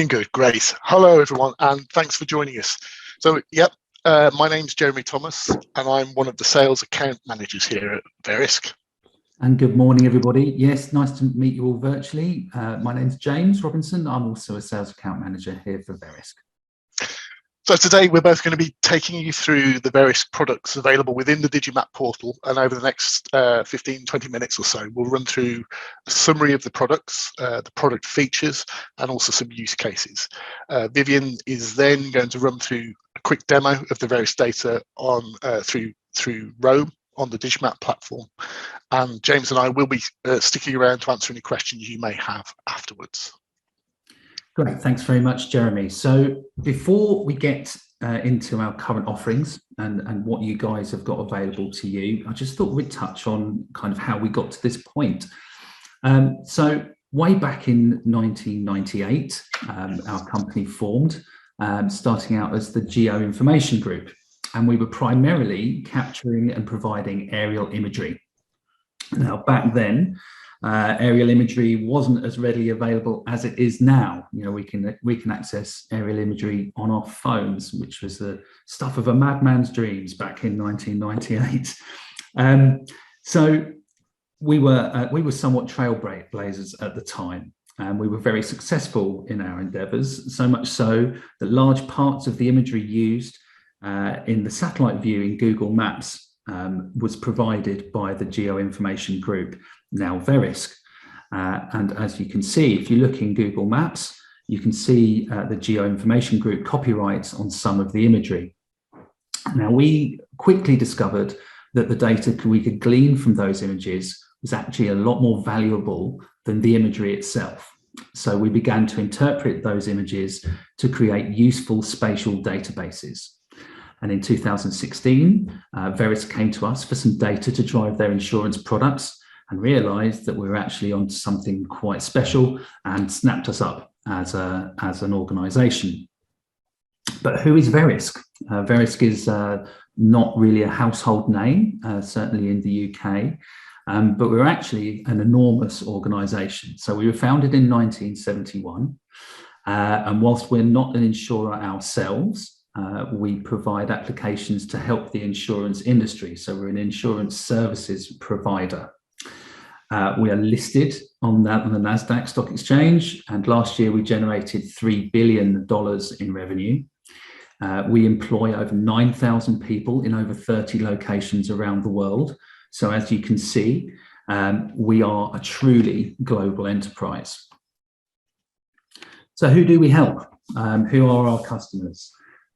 Looking good, great. Hello everyone, and thanks for joining us. So, my name's Jeremy Thomas, and I'm one of the sales account managers here at Verisk. And good morning, everybody. Yes, nice to meet you all virtually. My name's James Robinson. I'm also a sales account manager here for Verisk. So today we're both going to be taking you through the various products available within the Digimap portal, and over the next 15-20 minutes or so we'll run through a summary of the products, the product features, and also some use cases. Vivian is then going to run through a quick demo of the various data on through Rome on the Digimap platform, and James and I will be sticking around to answer any questions you may have afterwards. Great, thanks very much, Jeremy. So before we get into our current offerings and what you guys have got available to you, I just thought we'd touch on kind of how we got to this point. So way back in 1998, our company formed, starting out as the Geo Information Group, and we were primarily capturing and providing aerial imagery. Now, back then, aerial imagery wasn't as readily available as it is now. You know, we can access aerial imagery on our phones, which was the stuff of a madman's dreams back in 1998. So we were somewhat trailblazers at the time, and we were very successful in our endeavours. So much so that large parts of the imagery used in the satellite view in Google Maps was provided by the Geo Information Group, now Verisk. And as you can see, if you look in Google Maps, you can see the Geo Information Group copyrights on some of the imagery. Now, we quickly discovered that the data we could glean from those images was actually a lot more valuable than the imagery itself. So we began to interpret those images to create useful spatial databases. And in 2016, Verisk came to us for some data to drive their insurance products, and realized that we were actually onto something quite special, and snapped us up as an organization. But who is Verisk? Verisk is not really a household name, certainly in the UK, but we're actually an enormous organization. So we were founded in 1971, and whilst we're not an insurer ourselves, we provide applications to help the insurance industry. So we're an insurance services provider. We are listed on the NASDAQ stock exchange, and last year we generated $3 billion in revenue. We employ over 9,000 people in over 30 locations around the world. So as you can see, we are a truly global enterprise. So who do we help? Who are our customers?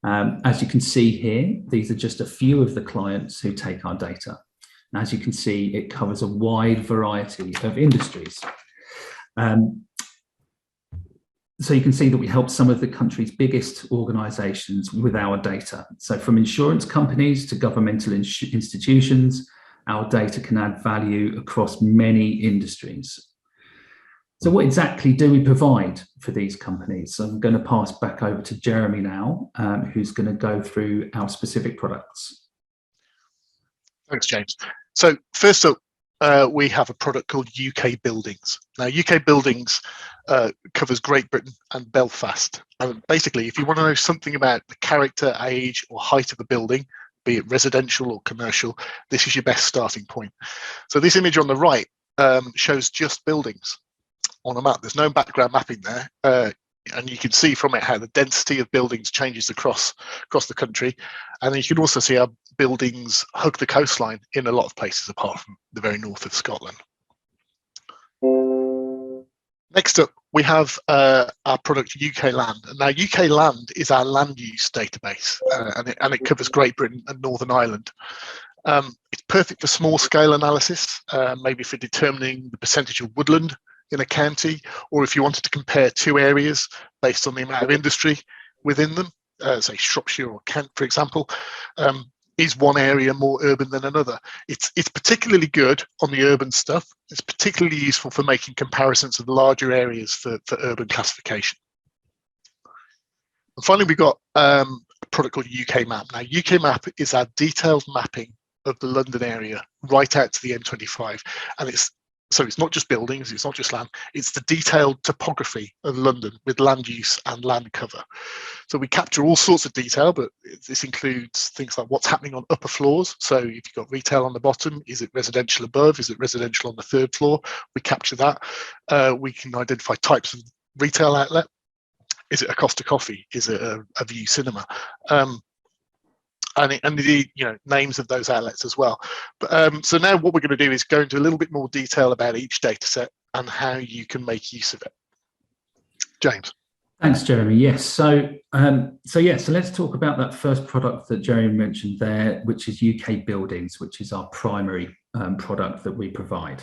As you can see here, these are just a few of the clients who take our data. And as you can see, it covers a wide variety of industries. So you can see that we help some of the country's biggest organizations with our data. So from insurance companies to governmental institutions, our data can add value across many industries. So what exactly do we provide for these companies? So I'm going to pass back over to Jeremy now, who's going to go through our specific products. Thanks, James. So first up, we have a product called UKBuildings. Now, UKBuildings covers Great Britain and Belfast. And basically, if you want to know something about the character, age, or height of a building, be it residential or commercial, this is your best starting point. So this image on the right shows just buildings on a map. There's no background mapping there, and you can see from it how the density of buildings changes across the country, and then you can also see how buildings hug the coastline in a lot of places apart from the very north of Scotland. Next up, we have our product UKLand. Now, UKLand is our land use database, and it covers Great Britain and Northern Ireland. It's perfect for small scale analysis, maybe for determining the percentage of woodland in a county, or if you wanted to compare two areas based on the amount of industry within them, say Shropshire or Kent, for example. Is one area more urban than another? It's particularly good on the urban stuff. It's particularly useful for making comparisons of larger areas for urban classification. And finally, we've got a product called UKMap. Now, UKMap is our detailed mapping of the London area right out to the M25, and it's So it's not just buildings, it's not just land, it's the detailed topography of London with land use and land cover. So we capture all sorts of detail, but this includes things like what's happening on upper floors. So if you've got retail on the bottom, is it residential above? Is it residential on the third floor? We capture that. We can identify types of retail outlet. Is it a Costa Coffee? Is it a View Cinema? And the names of those outlets as well. But so now what we're going to do is go into a little bit more detail about each data set and how you can make use of it. James. Thanks, Jeremy. Yes. So let's talk about that first product that Jeremy mentioned there, which is UK Buildings, which is our primary product that we provide.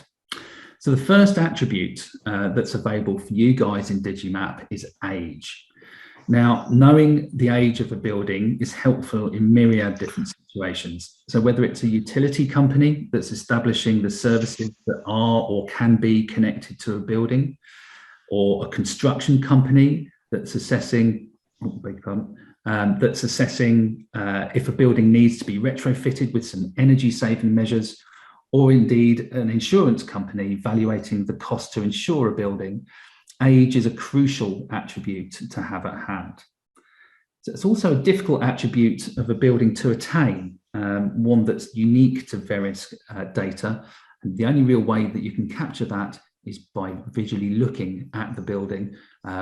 So the first attribute that's available for you guys in Digimap is age. Now, knowing the age of a building is helpful in myriad different situations. So whether it's a utility company that's establishing the services that are or can be connected to a building, or a construction company that's assessing, if a building needs to be retrofitted with some energy saving measures, or indeed an insurance company evaluating the cost to insure a building, age is a crucial attribute to have at hand. So it's also a difficult attribute of a building to attain, one that's unique to Verisk data. And the only real way that you can capture that is by visually looking at the building,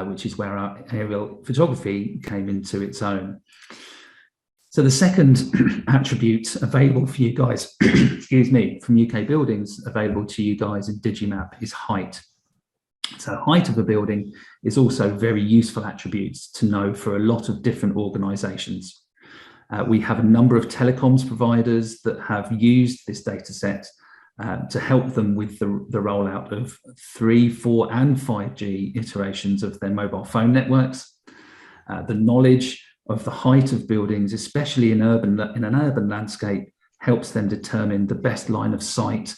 which is where our aerial photography came into its own. So the second attribute available for you guys, excuse me, from UK Buildings, available to you guys in Digimap is height. So height of a building is also very useful attributes to know for a lot of different organisations. We have a number of telecoms providers that have used this data set to help them with the rollout of 3, 4 and 5G iterations of their mobile phone networks. The knowledge of the height of buildings, especially in an urban landscape, helps them determine the best line of sight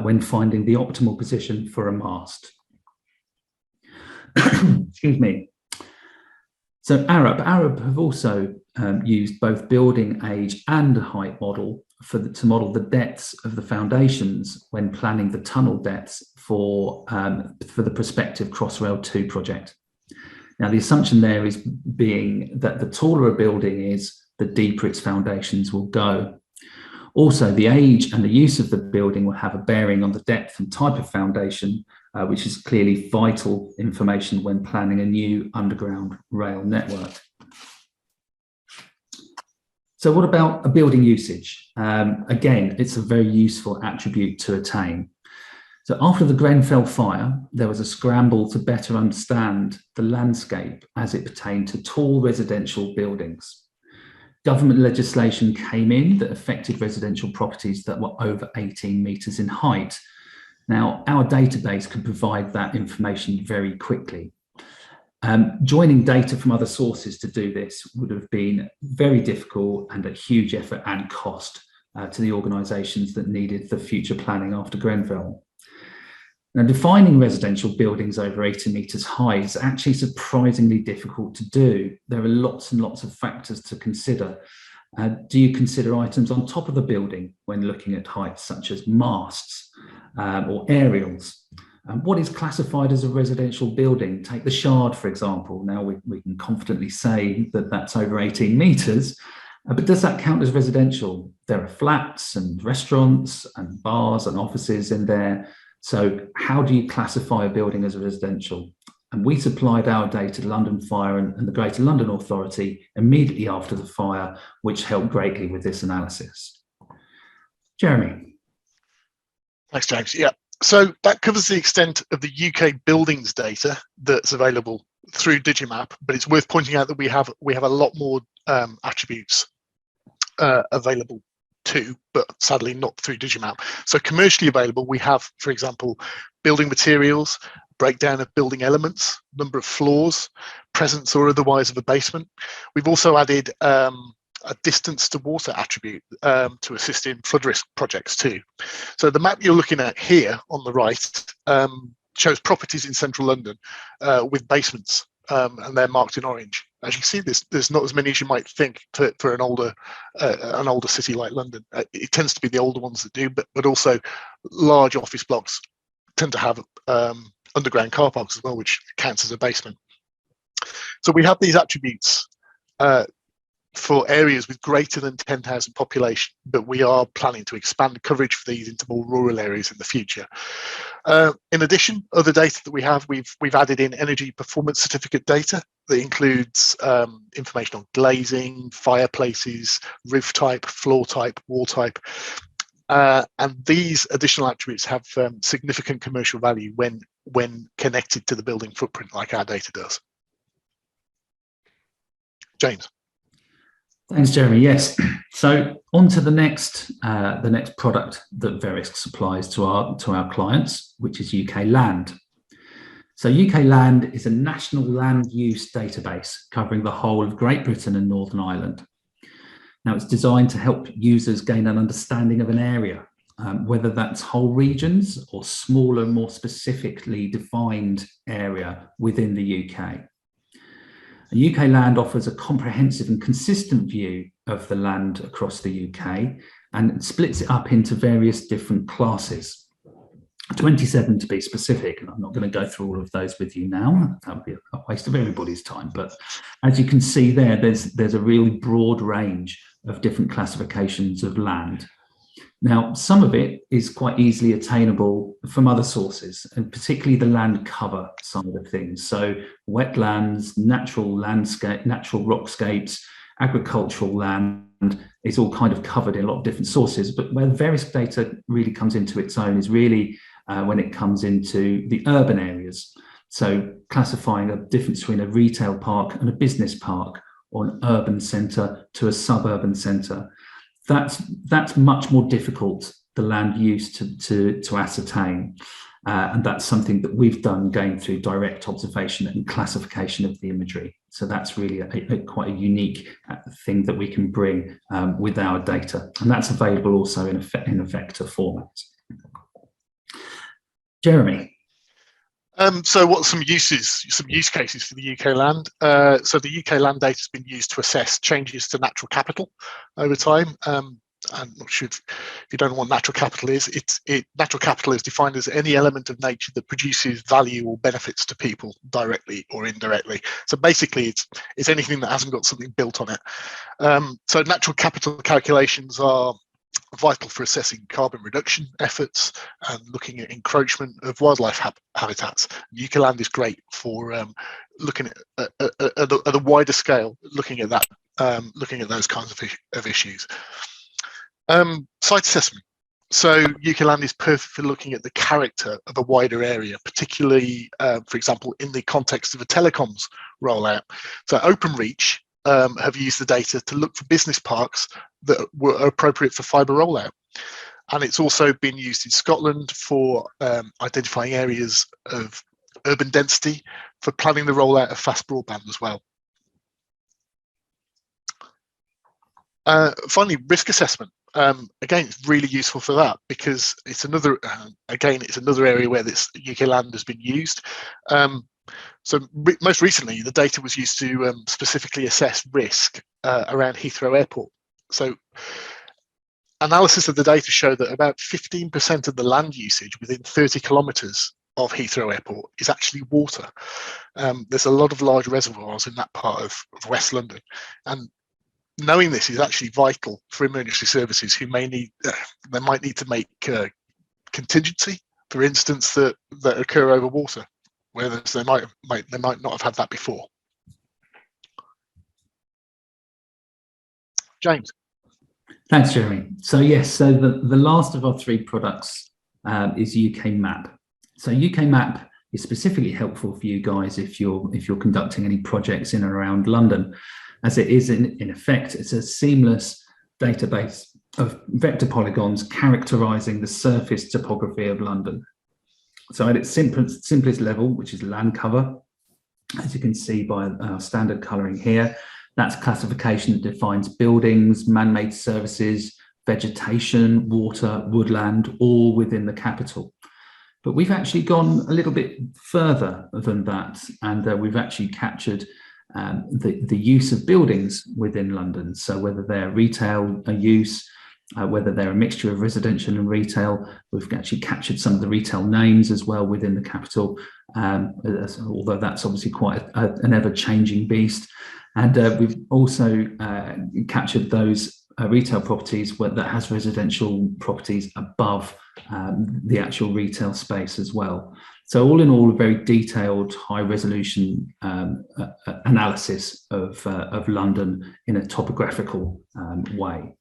when finding the optimal position for a mast. Excuse me. So Arab have also used both building age and height model to model the depths of the foundations when planning the tunnel depths for the prospective Crossrail 2 project. Now, the assumption there is being that the taller a building is, the deeper its foundations will go. Also, the age and the use of the building will have a bearing on the depth and type of foundation, which is clearly vital information when planning a new underground rail network. So what about a building usage? Again, it's a very useful attribute to attain. So after the Grenfell fire, there was a scramble to better understand the landscape as it pertained to tall residential buildings. Government legislation came in that affected residential properties that were over 18 metres in height. Now, our database could provide that information very quickly. Joining data from other sources to do this would have been very difficult and a huge effort and cost to the organisations that needed the future planning after Grenfell. Now, defining residential buildings over 80 metres high is actually surprisingly difficult to do. There are lots and lots of factors to consider. Do you consider items on top of the building when looking at heights, such as masts or aerials? What is classified as a residential building? Take the Shard, for example. Now we can confidently say that that's over 18 metres, but does that count as residential? There are flats and restaurants and bars and offices in there. So how do you classify a building as a residential? And we supplied our data to London Fire and the Greater London Authority immediately after the fire, which helped greatly with this analysis. Jeremy. Thanks, James. Yeah, so that covers the extent of the UK buildings data that's available through Digimap, but it's worth pointing out that we have a lot more attributes available too, but sadly not through Digimap. So commercially available, we have, for example, building materials, breakdown of building elements, number of floors, presence or otherwise of a basement. We've also added a distance to water attribute to assist in flood risk projects too. So the map you're looking at here on the right shows properties in central London with basements, and they're marked in orange. As you see, there's not as many as you might think for an older city like London. It tends to be the older ones that do, but also large office blocks tend to have underground car parks as well, which counts as a basement. So we have these attributes for areas with greater than 10,000 population, but we are planning to expand coverage for these into more rural areas in the future. In addition, other data that we have, we've added in energy performance certificate data that includes information on glazing, fireplaces, roof type, floor type, wall type. And these additional attributes have significant commercial value when connected to the building footprint, like our data does. James. Thanks, Jeremy. Yes. So on to the next product that Verisk supplies to our clients, which is UKLand. So UKLand is a national land use database covering the whole of Great Britain and Northern Ireland. Now, it's designed to help users gain an understanding of an area, whether that's whole regions or smaller, more specifically defined area within the UK. UKLand offers a comprehensive and consistent view of the land across the UK and splits it up into various different classes, 27 to be specific, and I'm not going to go through all of those with you now. That would be a waste of everybody's time. But as you can see there's a really broad range of different classifications of land. Now, some of it is quite easily attainable from other sources, and particularly the land cover side of things. So wetlands, natural landscape, natural rockscapes, agricultural land is all kind of covered in a lot of different sources. But where Verisk data really comes into its own is really when it comes into the urban areas. So classifying a difference between a retail park and a business park, or an urban centre to a suburban centre. That's much more difficult, the land use to ascertain. And that's something that we've done going through direct observation and classification of the imagery. So that's really quite a unique thing that we can bring with our data. And that's available also in a vector format. Jeremy. So what's some use cases for the UKLand? So the UKLand data has been used to assess changes to natural capital over time. I'm not sure if you don't know what natural capital is. Natural capital is defined as any element of nature that produces value or benefits to people directly or indirectly. So basically, it's anything that hasn't got something built on it. So natural capital calculations are vital for assessing carbon reduction efforts and looking at encroachment of wildlife habitats. UKLand is great for looking at a wider scale, looking at that, looking at those kinds of issues. Site assessment. So UKLand is perfect for looking at the character of a wider area, particularly, for example, in the context of a telecoms rollout. So OpenReach have used the data to look for business parks that were appropriate for fibre rollout. And it's also been used in Scotland for identifying areas of urban density for planning the rollout of fast broadband as well. Finally, risk assessment. Again, it's really useful for that because it's another, it's another area where this UKLand has been used. So most recently, the data was used to specifically assess risk around Heathrow Airport. So analysis of the data showed that about 15% of the land usage within 30 kilometres of Heathrow Airport is actually water. There's a lot of large reservoirs in that part of West London. And knowing this is actually vital for emergency services who may need, they might need to make contingency, for instance, that occur over water, whereas they might not have had that before. James. Thanks, Jeremy. So yes, so the last of our three products is UKMap. So UKMap is specifically helpful for you guys if you're conducting any projects in and around London, as it is in effect, it's a seamless database of vector polygons characterizing the surface topography of London. So at its simplest level, which is land cover, as you can see by our standard colouring here, that's classification that defines buildings, man-made services, vegetation, water, woodland, all within the capital. But we've actually gone a little bit further than that, and we've actually captured the use of buildings within London. So whether they're retail use, whether they're a mixture of residential and retail. We've actually captured some of the retail names as well within the capital, although that's obviously quite an ever-changing beast. And we've also captured those retail properties that has residential properties above the actual retail space as well. So all in all, a very detailed, high-resolution analysis of London in a topographical way.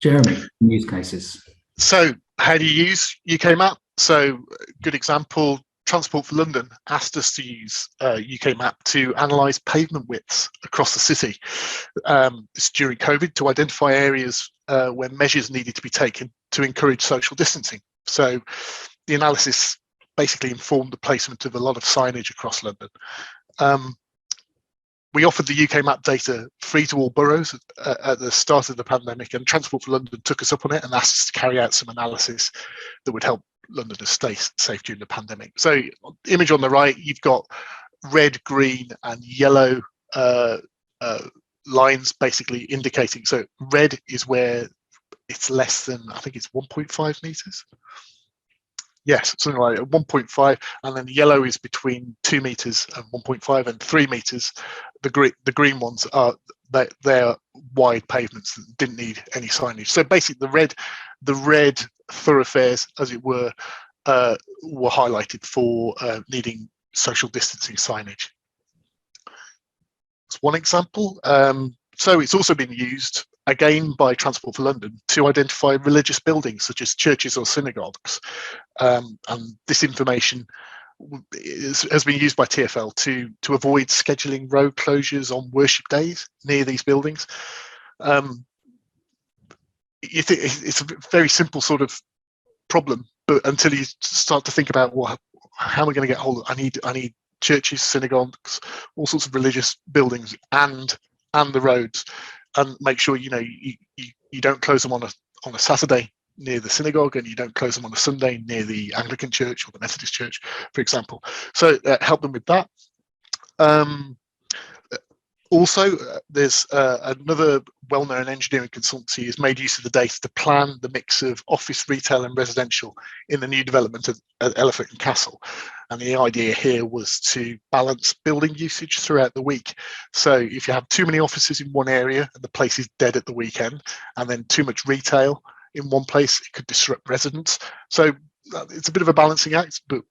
Jeremy, use cases. So how do you use UKMap? So good example, Transport for London asked us to use UKMap to analyse pavement widths across the city. It's during COVID, to identify areas where measures needed to be taken to encourage social distancing. So the analysis basically informed the placement of a lot of signage across London. We offered the UKMap data free to all boroughs at the start of the pandemic, and Transport for London took us up on it and asked us to carry out some analysis that would help Londoners stay safe during the pandemic. So image on the right, you've got red, green and yellow lines basically indicating. So red is where it's less than, I think it's 1.5 meters. Yes, something like 1.5, and then yellow is between 2 meters and 1.5 and 3 meters. The green ones are they're wide pavements that didn't need any signage. So basically, the red thoroughfares, as it were highlighted for needing social distancing signage. That's one example. So it's also been used again by Transport for London to identify religious buildings such as churches or synagogues, and this information has been used by TfL to avoid scheduling road closures on worship days near these buildings. It's a very simple sort of problem, but until you start to think about, well, how am I going to get hold of? I need churches, synagogues, all sorts of religious buildings, and the roads, and make sure you don't close them on a Saturday near the synagogue, and you don't close them on a Sunday near the Anglican church or the Methodist church, for example. So help them with that. Also, there's another well-known engineering consultancy who's made use of the data to plan the mix of office, retail and residential in the new development at Elephant and Castle. And the idea here was to balance building usage throughout the week. So if you have too many offices in one area and the place is dead at the weekend, and then too much retail in one place, it could disrupt residents. So it's a bit of a balancing act, but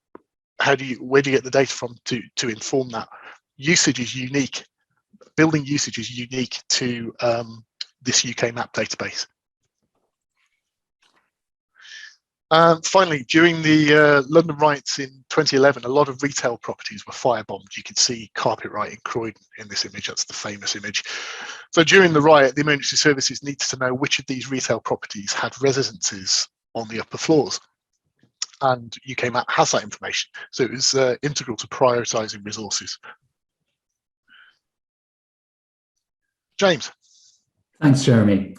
where do you get the data from to inform that? Usage is unique. Building usage is unique to this UKMap database. Finally, during the London riots in 2011, a lot of retail properties were firebombed. You can see Carpetright in Croydon in this image. That's the famous image. So during the riot, the emergency services needed to know which of these retail properties had residences on the upper floors. And UKMap has that information. So it was integral to prioritising resources. James. Thanks, Jeremy.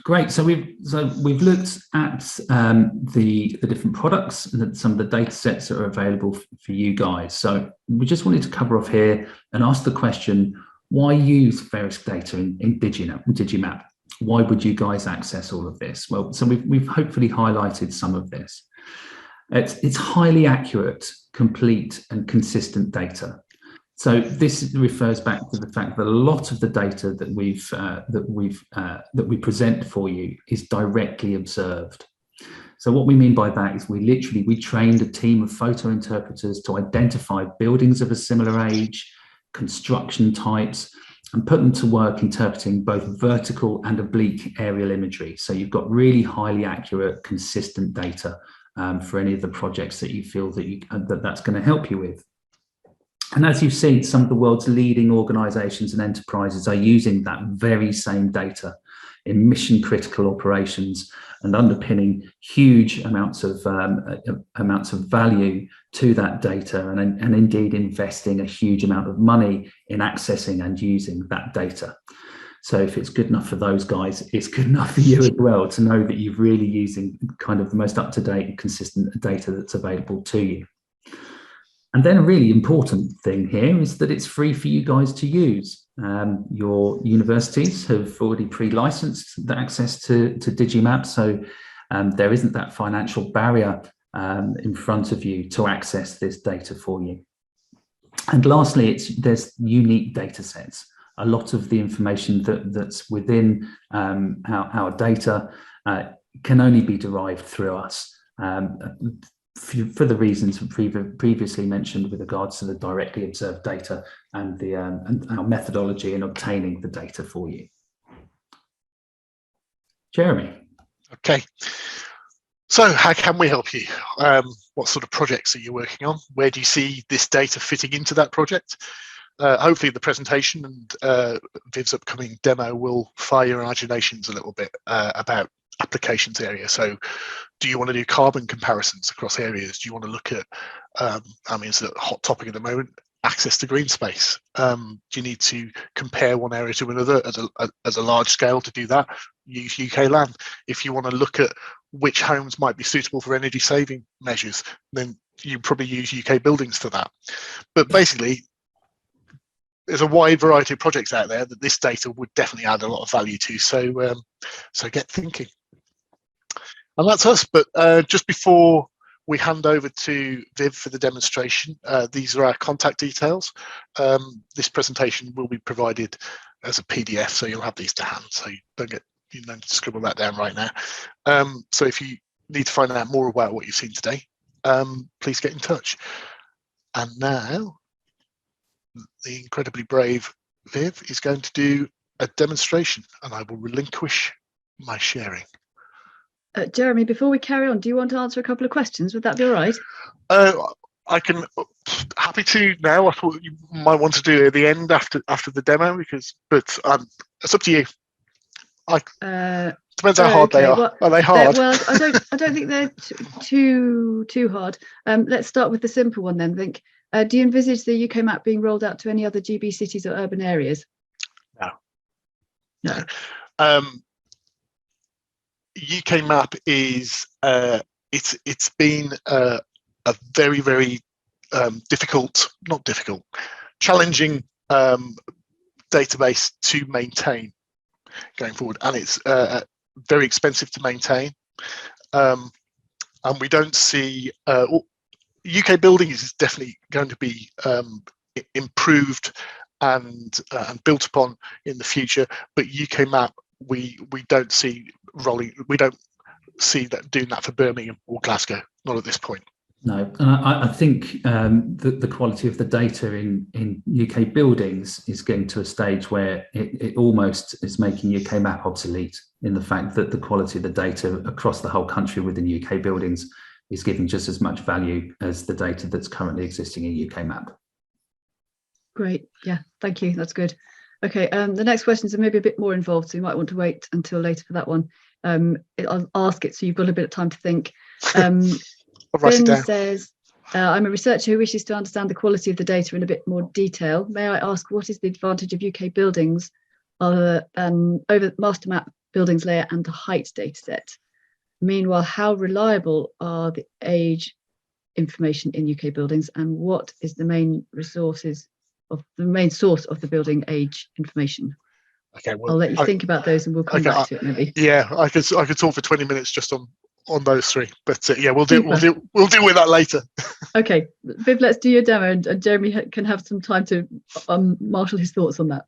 Great. So we've looked at the different products and some of the data sets that are available for you guys. So we just wanted to cover off here and ask the question: why use Verisk data in Digimap? Why would you guys access all of this? Well, so we've hopefully highlighted some of this. It's highly accurate, complete, and consistent data. So this refers back to the fact that a lot of the data that we present for you is directly observed. So what we mean by that is we trained a team of photo interpreters to identify buildings of a similar age, construction types, and put them to work interpreting both vertical and oblique aerial imagery. So you've got really highly accurate, consistent data for any of the projects that you feel that that's going to help you with. And as you've seen, some of the world's leading organizations and enterprises are using that very same data in mission critical operations and underpinning huge amounts of value to that data, and indeed investing a huge amount of money in accessing and using that data. So if it's good enough for those guys, it's good enough for you as well, to know that you're really using kind of the most up-to-date and consistent data that's available to you. And then a really important thing here is that it's free for you guys to use. Your universities have already pre-licensed the access to Digimap, so there isn't that financial barrier in front of you to access this data for you. And lastly, there's unique data sets. A lot of the information that's within our data can only be derived through us for the reasons previously mentioned with regards to the directly observed data and our methodology in obtaining the data for you. Jeremy. Okay. So how can we help you? What sort of projects are you working on? Where do you see this data fitting into that project? Hopefully the presentation and Viv's upcoming demo will fire your imaginations a little bit about applications area. So do you want to do carbon comparisons across areas? Do you want to look at, I mean, it's a hot topic at the moment, access to green space. Do you need to compare one area to another as a large scale? To do that, use UKLand. If you want to look at which homes might be suitable for energy saving measures, then you probably use UKBuildings for that. But basically, there's a wide variety of projects out there that this data would definitely add a lot of value to. So, so get thinking. And that's us. But just before we hand over to Viv for the demonstration, these are our contact details. This presentation will be provided as a PDF, so you'll have these to hand. So you don't need to scribble that down right now. So if you need to find out more about what you've seen today, please get in touch. And now, the incredibly brave Viv is going to do a demonstration, and I will relinquish my sharing. Jeremy, before we carry on, do you want to answer a couple of questions? Would that be all right? I can, happy to now. I thought you might want to do it at the end after the demo, but it's up to you. Depends how hard they are. Well, are they hard? Well, I don't think they're too hard. Let's start with the simple one then. Do you envisage the UKMap being rolled out to any other GB cities or urban areas? No. UKMap is it's been a very, very challenging database to maintain going forward, and it's very expensive to maintain, and we don't see UKBuildings is definitely going to be improved and built upon in the future, but UKMap we don't see rolling. We don't see that doing that for Birmingham or Glasgow, not at this point. No, and I think the quality of the data in UKBuildings is getting to a stage where it almost is making UKMap obsolete, in the fact that the quality of the data across the whole country within UKBuildings is giving just as much value as the data that's currently existing in UKMap. Great, yeah, thank you, that's good. Okay, the next questions are maybe a bit more involved, so you might want to wait until later for that one. I'll ask it so you've got a bit of time to think. Ben says, I'm a researcher who wishes to understand the quality of the data in a bit more detail. May I ask, what is the advantage of UKBuildings over MasterMap buildings layer and the height dataset? Meanwhile, how reliable are the age information in UKBuildings, and what is the main source of the building age information? Okay, well, I'll let you think about those, and we'll come back to it maybe. Yeah, I could talk for 20 minutes just on those three, but yeah, we'll deal with that later. Okay, Viv, let's do your demo, and Jeremy can have some time to marshal his thoughts on that.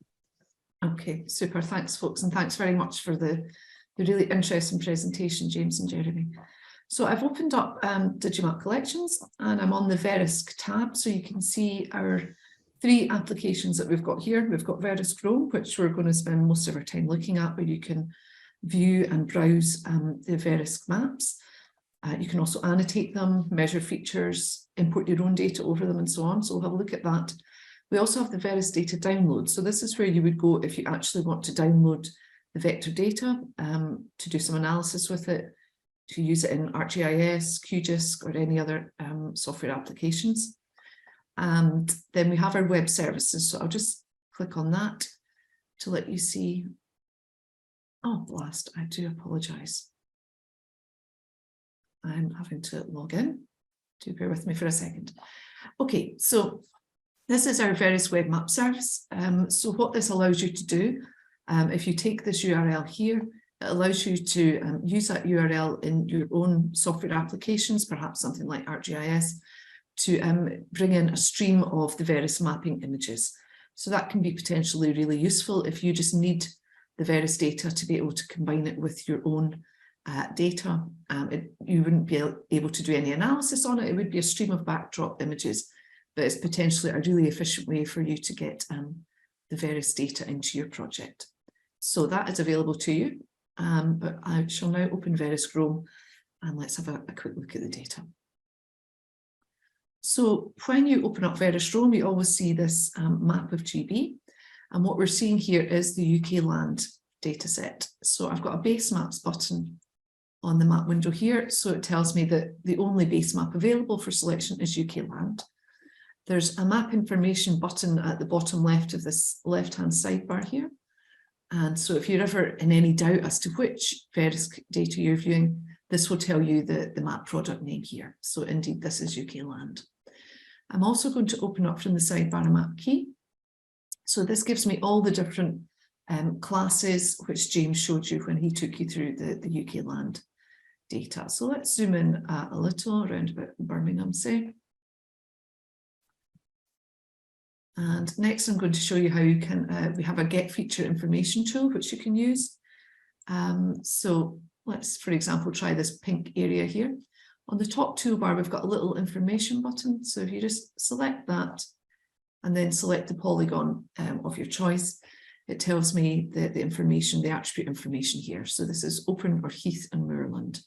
Okay, super. Thanks, folks, and thanks very much for the really interesting presentation, James and Jeremy. So I've opened up Digimap Collections, and I'm on the Verisk tab, so you can see our 3 applications that we've got here. We've got Verisk Roam, which we're going to spend most of our time looking at, where you can view and browse the Verisk maps. You can also annotate them, measure features, import your own data over them, and so on. So we'll have a look at that. We also have the Verisk data download. So this is where you would go if you actually want to download the vector data to do some analysis with it, to use it in ArcGIS, QGIS, or any other software applications. And then we have our web services. So I'll just click on that to let you see. Oh, blast, I do apologise. I'm having to log in. Do bear with me for a second. Okay, so This is our Verisk web map service. So what this allows you to do, if you take this URL here, it allows you to use that URL in your own software applications, perhaps something like ArcGIS, to bring in a stream of the Verisk mapping images. So that can be potentially really useful if you just need the Verisk data to be able to combine it with your own data. You wouldn't be able to do any analysis on it. It would be a stream of backdrop images, but it's potentially a really efficient way for you to get the Verisk data into your project. So that is available to you, but I shall now open Verisk Chrome and let's have a quick look at the data. So when you open up Verisk Chrome, you always see this map of GB. And what we're seeing here is the UKLand dataset. So I've got a base maps button on the map window here. So it tells me that the only base map available for selection is UKLand. There's a map information button at the bottom left of this left-hand sidebar here. And so if you're ever in any doubt as to which Verisk data you're viewing, this will tell you the map product name here. So indeed, this is UKLand. I'm also going to open up from the sidebar a map key. So this gives me all the different classes which James showed you when he took you through the UKLand data. So let's zoom in a little around about Birmingham, say. And next I'm going to show you how you can, we have a get feature information tool which you can use. So let's, for example, try this pink area here. On the top toolbar, we've got a little information button. So if you just select that and then select the polygon of your choice, it tells me the information, the attribute information here. So this is Open or Heath and Moorland.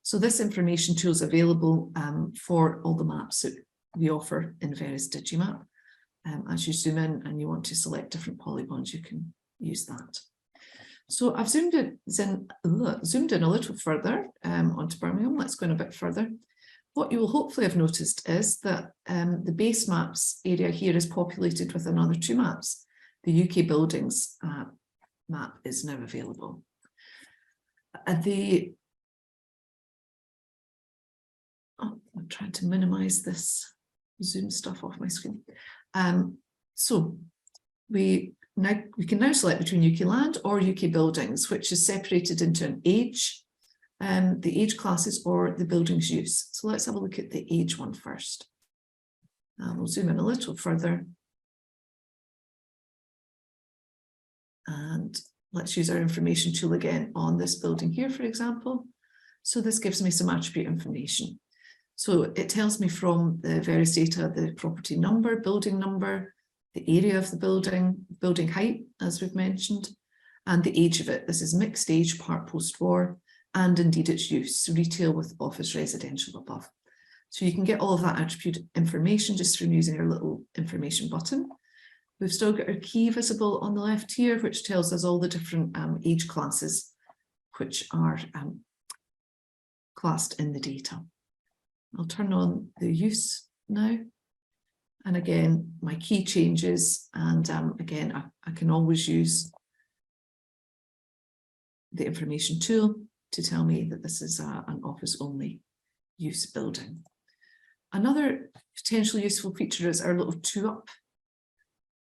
So this information tool is available for all the maps that we offer in Verisk Digimap. As you zoom in and you want to select different polygons, you can use that. So I've zoomed in a little further onto Birmingham. Let's go in a bit further. What you will hopefully have noticed is that the base maps area here is populated with another two maps. The UK Buildings map is now available. I'm trying to minimize this Zoom stuff off my screen. So we can now select between UKLand or UK Buildings, which is separated into an age, the age classes or the buildings use. So let's have a look at the age one first. We'll zoom in a little further. And let's use our information tool again on this building here, for example. So this gives me some attribute information. So it tells me from the various data, the property number, building number, the area of the building height, as we've mentioned, and the age of it. This is mixed age, part post-war, and indeed its use, retail with office residential above. So you can get all of that attribute information just from using our little information button. We've still got our key visible on the left here, which tells us all the different age classes which are classed in the data. I'll turn on the use now. And again, my key changes. And again, I can always use the information tool to tell me that this is an office only use building. Another potentially useful feature is our little two up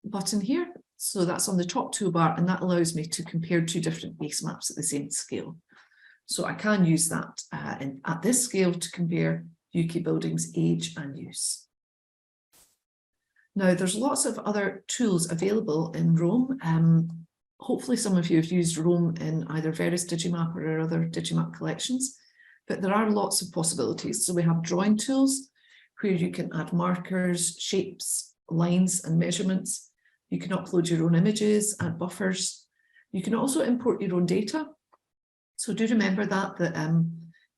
button here. So that's on the top toolbar, and that allows me to compare two different base maps at the same scale. So I can use that at this scale to compare UK Buildings age and use. Now, there's lots of other tools available in Roam. Hopefully some of you have used Roam in either Verisk Digimap or our other Digimap collections, but there are lots of possibilities. So we have drawing tools where you can add markers, shapes, lines and measurements. You can upload your own images, add buffers. You can also import your own data. So do remember that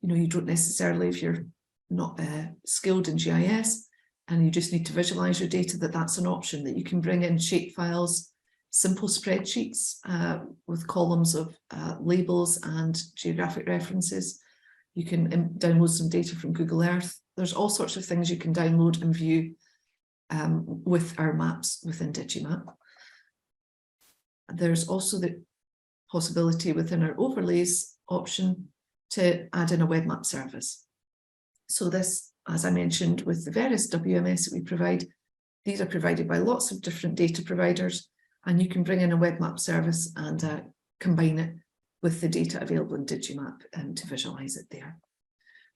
you don't necessarily, if you're not skilled in GIS and you just need to visualize your data, that's an option, that you can bring in shape files, simple spreadsheets with columns of labels and geographic references. You can download some data from Google Earth. There's all sorts of things you can download and view with our maps within Digimap. There's also the possibility within our overlays option to add in a web map service. So this, as I mentioned, with the Verisk WMS that we provide, These are provided by lots of different data providers, and you can bring in a web map service and combine it with the data available in Digimap to visualize it there.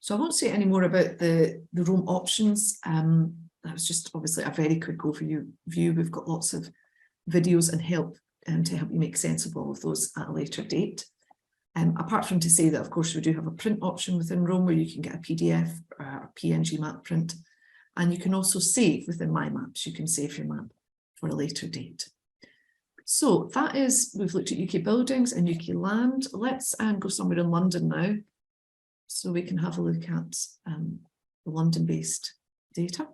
So I won't say any more about the Roam options. That was just obviously a very quick overview. We've got lots of videos and help to help you make sense of all of those at a later date. Apart from to say that, of course, we do have a print option within Roam where you can get a PDF or a PNG map print. And you can also save within My Maps. You can save your map for a later date. So that is, we've looked at UK Buildings and UKLand. Let's go somewhere in London now, so we can have a look at the London-based data.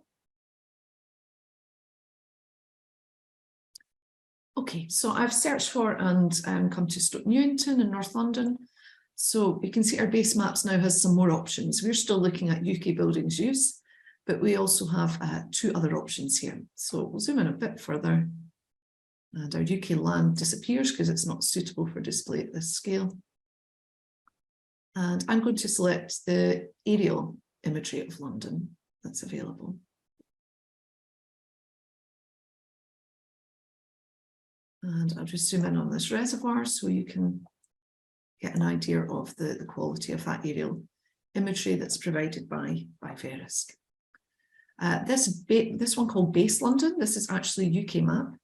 Okay, so I've searched for and come to Stoke Newington in North London. So we can see our base maps now has some more options. We're still looking at UK Buildings use, but we also have 2 other options here. So we'll zoom in a bit further. And our UKLand disappears because it's not suitable for display at this scale. And I'm going to select the aerial imagery of London that's available. And I'll just zoom in on this reservoir so you can get an idea of the quality of that aerial imagery that's provided by Verisk. This one called Base London, this is actually UKMap.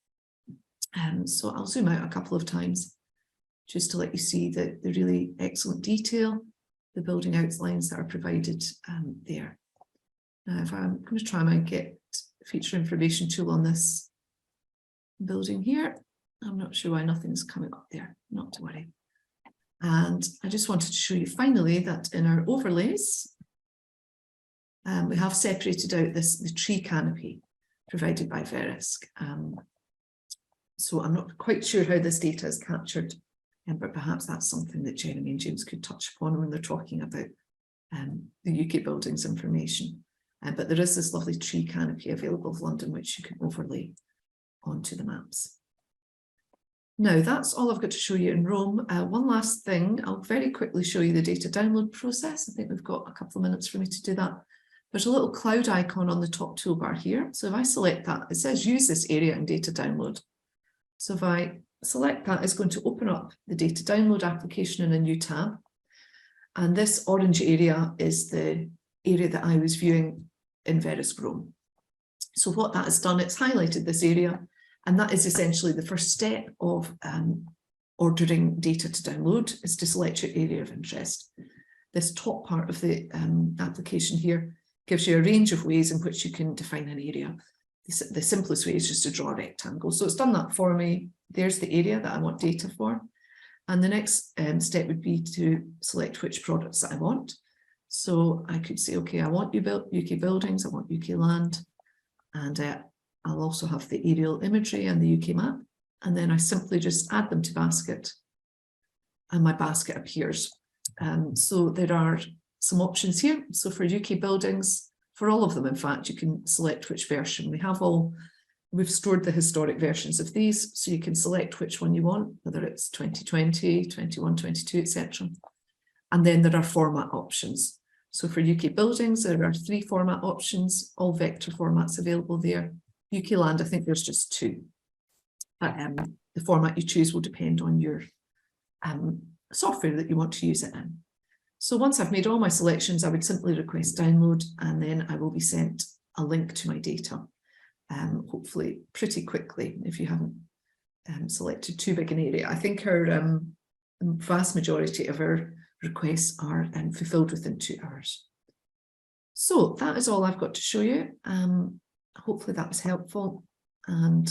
So I'll zoom out a couple of times just to let you see the really excellent detail, the building outlines that are provided there. Now, if I'm going to try and get feature information tool on this building here, I'm not sure why nothing's coming up there, not to worry. And I just wanted to show you finally that in our overlays, we have separated out the tree canopy provided by Verisk. So I'm not quite sure how this data is captured, but perhaps that's something that Jeremy and James could touch upon when they're talking about the UK Buildings information. But there is this lovely tree canopy available of London, which you can overlay onto the maps. Now, that's all I've got to show you in Roam. One last thing, I'll very quickly show you the data download process. I think we've got a couple of minutes for me to do that. There's a little cloud icon on the top toolbar here. So if I select that, it says use this area in data download. So if I select that, it's going to open up the data download application in a new tab. And this orange area is the area that I was viewing in Verisk Roam. So what that has done, it's highlighted this area, and that is essentially the first step of ordering data to download, is to select your area of interest. This top part of the application here gives you a range of ways in which you can define an area. The simplest way is just to draw a rectangle. So it's done that for me. There's the area that I want data for. And the next step would be to select which products that I want. So I could say, okay, I want UK Buildings, I want UKLand, and I'll also have the aerial imagery and the UK map. And then I simply just add them to basket, and my basket appears. So there are some options here. So for UK Buildings, for all of them, in fact, you can select which version. We've stored the historic versions of these, so you can select which one you want, whether it's 2020, 21, 22, etc. And then there are format options. So for UK Buildings, there are 3 format options, all vector formats available there. UKLand, I think there's just 2. The format you choose will depend on your software that you want to use it in. So once I've made all my selections, I would simply request download, and then I will be sent a link to my data, hopefully pretty quickly if you haven't selected too big an area. I think our vast majority of our requests are fulfilled within 2 hours. So that is all I've got to show you. Hopefully that was helpful, and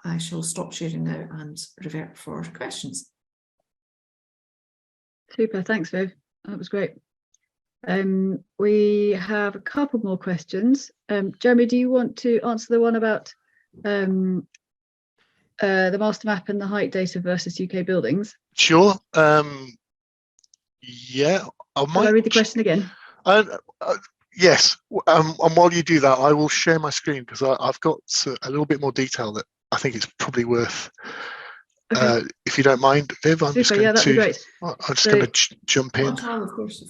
I shall stop sharing now and revert for questions. Super, thanks, Viv. That was great. We have a couple more questions. Jeremy, do you want to answer the one about the master map and the height data versus UK Buildings? Sure. Yeah, Shall I read the question again? Yes. And while you do that, I will share my screen because I've got a little bit more detail that I think it's probably worth. Okay. If you don't mind, Viv, I'm just going to. That'd be great. I'm just going to jump in. Oh, of course.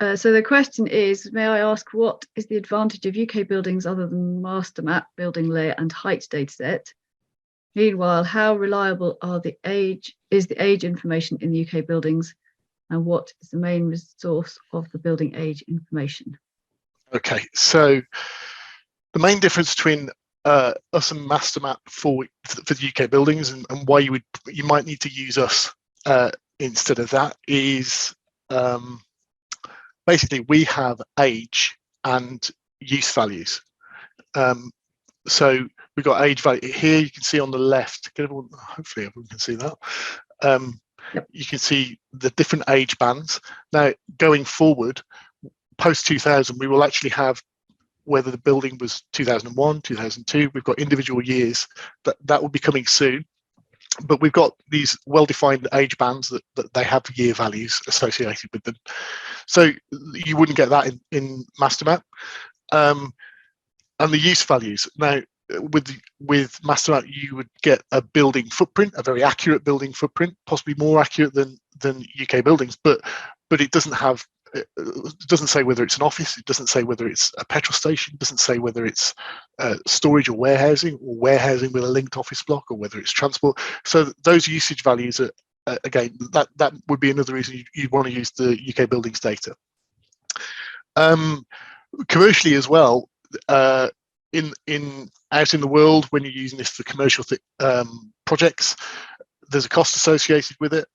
So the question is, may I ask, what is the advantage of UK buildings other than master map, building layer and height dataset? Meanwhile, how reliable is the age information in the UK buildings, and what is the main resource of the building age information? Okay, so the main difference between us and master map for the UK buildings, and why you might need to use us instead of that, is basically we have age and use values. So we've got age value here. You can see on the left. Hopefully everyone can see that. Yep. You can see the different age bands. Now, going forward, post 2000, we will actually have whether the building was 2001, 2002. We've got individual years that will be coming soon. But we've got these well-defined age bands that they have year values associated with them. So you wouldn't get that in MasterMap. And the use values. Now, with MasterMap, you would get a building footprint, a very accurate building footprint, possibly more accurate than UK buildings, but it doesn't have. It doesn't say whether it's an office. It doesn't say whether it's a petrol station. It doesn't say whether it's storage or warehousing with a linked office block, or whether it's transport. So those usage values are again, that would be another reason you'd want to use the UK buildings data. Commercially as well, out in the world, when you're using this for commercial projects, there's a cost associated with it,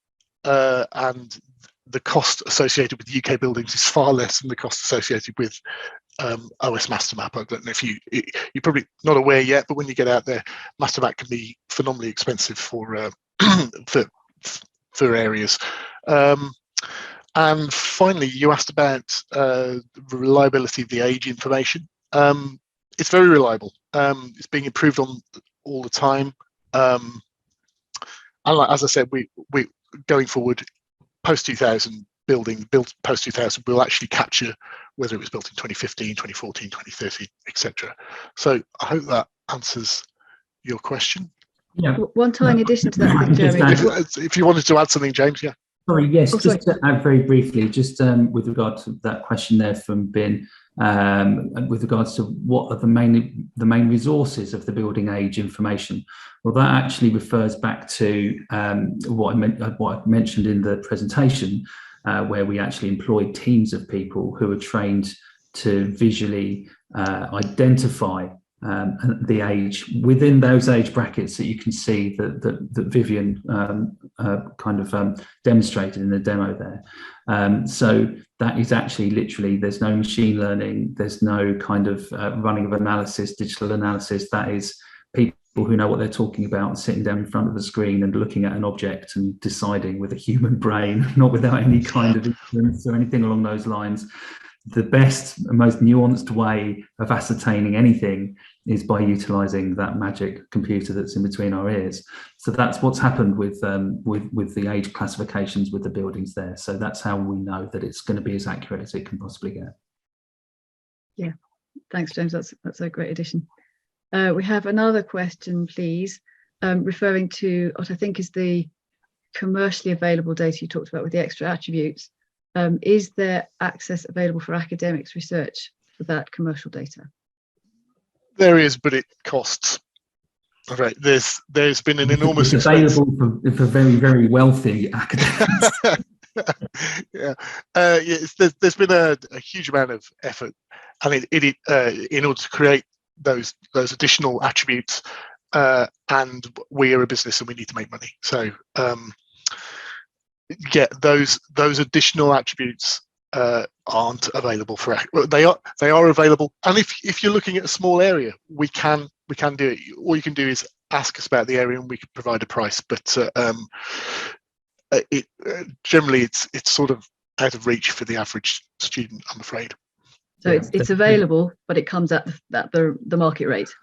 and the cost associated with UK buildings is far less than the cost associated with OS MasterMap. I don't know if you're probably not aware yet, but when you get out there, MasterMap can be phenomenally expensive for areas. And finally, you asked about the reliability of the age information. It's very reliable. It's being improved on all the time. And as I said, we going forward, post 2000 built post 2000 will actually capture whether it was built in 2015, 2014, 2013, etc. So I hope that answers your question. Yeah. One tiny addition to that, Jeremy. If you wanted to add something, James, yeah. Sorry, yes, sorry. just to add very briefly, just with regard to that question there from Ben, with regards to what are the main resources of the building age information. Well, that actually refers back to what I mentioned in the presentation, where we actually employed teams of people who are trained to visually identify the age within those age brackets that you can see that Vivian kind of demonstrated in the demo there. So that is actually literally, there's no machine learning, there's no kind of running of analysis, digital analysis. That is people who know what they're talking about and sitting down in front of the screen and looking at an object and deciding with a human brain, not without any kind of influence or anything along those lines. The best and most nuanced way of ascertaining anything is by utilizing that magic computer that's in between our ears. So that's what's happened with the age classifications with the buildings there. So that's how we know that it's going to be as accurate as it can possibly get. Yeah, thanks, James. That's a great addition. We have another question, please, referring to what I think is the commercially available data you talked about with the extra attributes. Is there access available for academics research for that commercial data? There is, but it costs. All right, there's been an enormous it's available for very, very wealthy academics. Yeah, there's been a huge amount of effort, and in order to create those additional attributes, and we are a business and we need to make money. So yeah, those additional attributes aren't available for. They are available, and if you're looking at a small area, we can do it. All you can do is ask us about the area, and we can provide a price. But generally it's sort of out of reach for the average student, I'm afraid. So Yeah. it's available, but it comes at the market rate.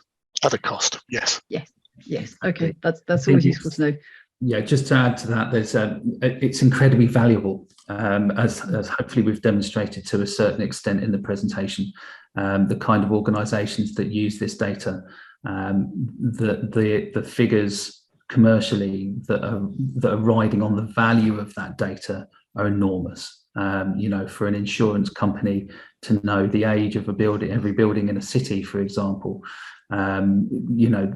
At a cost, yes. Yes. Okay, that's always useful to know. Yeah, just to add to that, there's it's incredibly valuable, as hopefully we've demonstrated to a certain extent in the presentation. The kind of organisations that use this data, the figures commercially that are riding on the value of that data are enormous. for an insurance company to know the age of a building, every building in a city, for example. The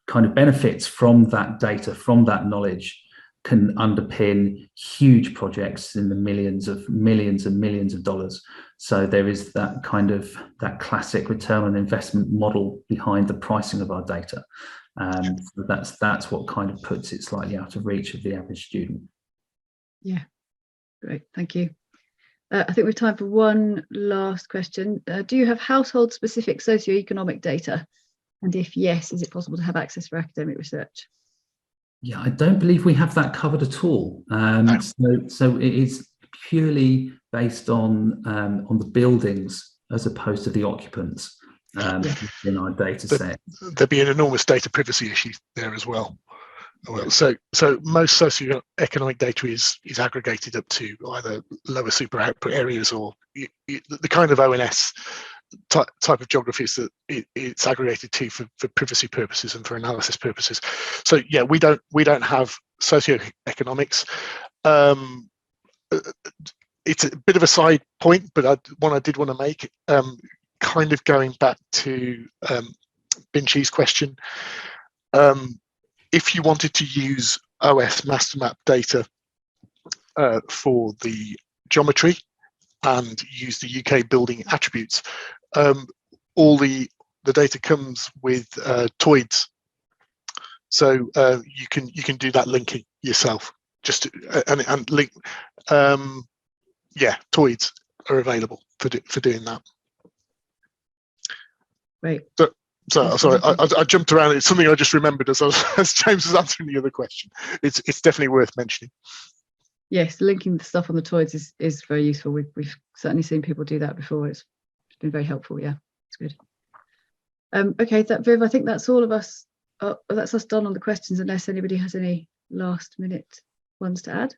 kind of benefits from that data, from that knowledge, can underpin huge projects in the millions and millions of dollars. So there is that kind of that classic return on investment model behind the pricing of our data. So that's what kind of puts it slightly out of reach of the average student. Yeah, great, thank you. I think we have time for one last question. Do you have household specific socioeconomic data? And if yes, is it possible to have access for academic research? Yeah, I don't believe we have that covered at all. So it is purely based on the buildings as opposed to the occupants in our data set. There'd be an enormous data privacy issue there as well. So most socioeconomic data is aggregated up to either lower super output areas or the kind of ONS type of geographies that it's aggregated to for privacy purposes and for analysis purposes. So yeah, we don't have socioeconomics. It's a bit of a side point, but one I did want to make, kind of going back to Binchi's question. If you wanted to use OS master map data for the geometry and use the UK building attributes, all the data comes with TOIDs, so you can do that linking yourself. Just and link, TOIDs are available for doing that. Great. So sorry, I jumped around. It's something I just remembered as James was answering the other question. It's definitely worth mentioning. Yes, linking the stuff on the TOIDs is very useful. We've certainly seen people do that before. It's been very helpful. Yeah, it's good. Okay, Viv, I think that's all of us. That's us done on the questions, unless anybody has any last minute ones to add.